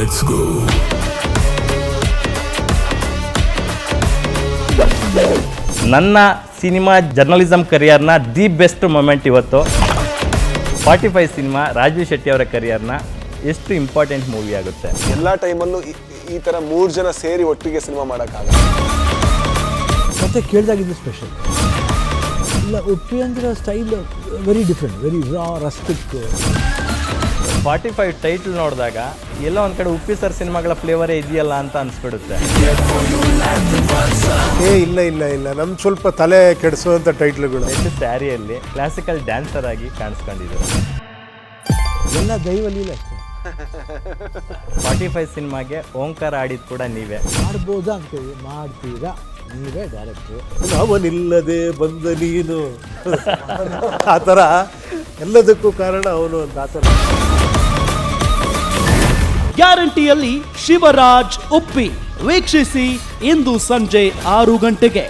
let's go. ನನ್ನ cinema journalism ಕರಿಯರ್ನ the best moment ಇವತ್ತು 45 ಸಿನಿಮಾ ರಾಜೀವ್ ಶೆಟ್ಟಿ ಅವರ ಕರಿಯರ್ನ ಎಷ್ಟು ಇಂಪಾರ್ಟೆಂಟ್ ಮೂವಿ ಆಗುತ್ತೆ. ಎಲ್ಲ ಟೈಮಲ್ಲೂ ಈ ಥರ 3 ಜನ ಸೇರಿ ಒಟ್ಟಿಗೆ ಸಿನಿಮಾ ಮಾಡೋಕ್ಕಾಗಲ್ಲ. ಮತ್ತೆ ಕೇಳಿದಾಗಿದ್ದು ಸ್ಪೆಷಲ್ ಇಲ್ಲ. ಉಪ್ಪಿ ಅಂದ್ರೆ ಸ್ಟೈಲ್ ವೆರಿ ಡಿಫ್ರೆಂಟ್, ವೆರಿ ರಾ ರಸ್ಟಿಕ್. 45 ಟೈಟ್ಲ್ ನೋಡಿದಾಗ ಎಲ್ಲ ಒಂದು ಕಡೆ ಉಪ್ಪಿ ಸರ್ ಸಿನಿಮಾಗಳ ಫ್ಲೇವರೇ ಇದೆಯಲ್ಲ ಅಂತ ಅನಿಸ್ಬಿಡುತ್ತೆ. ಇಲ್ಲ ನಮ್ಮ ಸ್ವಲ್ಪ ತಲೆ ಕೆಡಿಸುವಂಥ ಟೈಟ್ಲ್ಗಳು. ಎಷ್ಟು ಸ್ಯಾರಿಯಲ್ಲಿ ಕ್ಲಾಸಿಕಲ್ ಡ್ಯಾನ್ಸರ್ ಆಗಿ ಕಾಣಿಸ್ಕೊಂಡಿದ್ದಾರೆ. ಎಲ್ಲ ದೈವಲೀಲೆ ಅಷ್ಟೇ. 45 ಸಿನಿಮಾಗೆ ಓಂಕಾರ ಆಡಿದ್ದು ಕೂಡ ನೀವೇ. ಮಾಡ್ಬೋದಾ ಅಂತೀವಿ, ಮಾಡ್ತೀರಾ ನೀವೇ ಡೈರೆಕ್ಟ್ರು. ಅವನಿಲ್ಲದೆ ಬಂದ ನೀನು ಆ ಥರ ಎಲ್ಲದಕ್ಕೂ ಕಾರಣ ಅವನು ಅಂತ ಆ ಥರ. ಗ್ಯಾರಂಟಿಯಲ್ಲಿ ಶಿವರಾಜ್ ಉಪ್ಪಿ ವೀಕ್ಷಿಸಿ ಇಂದು ಸಂಜೆ 6 ಗಂಟೆಗೆ.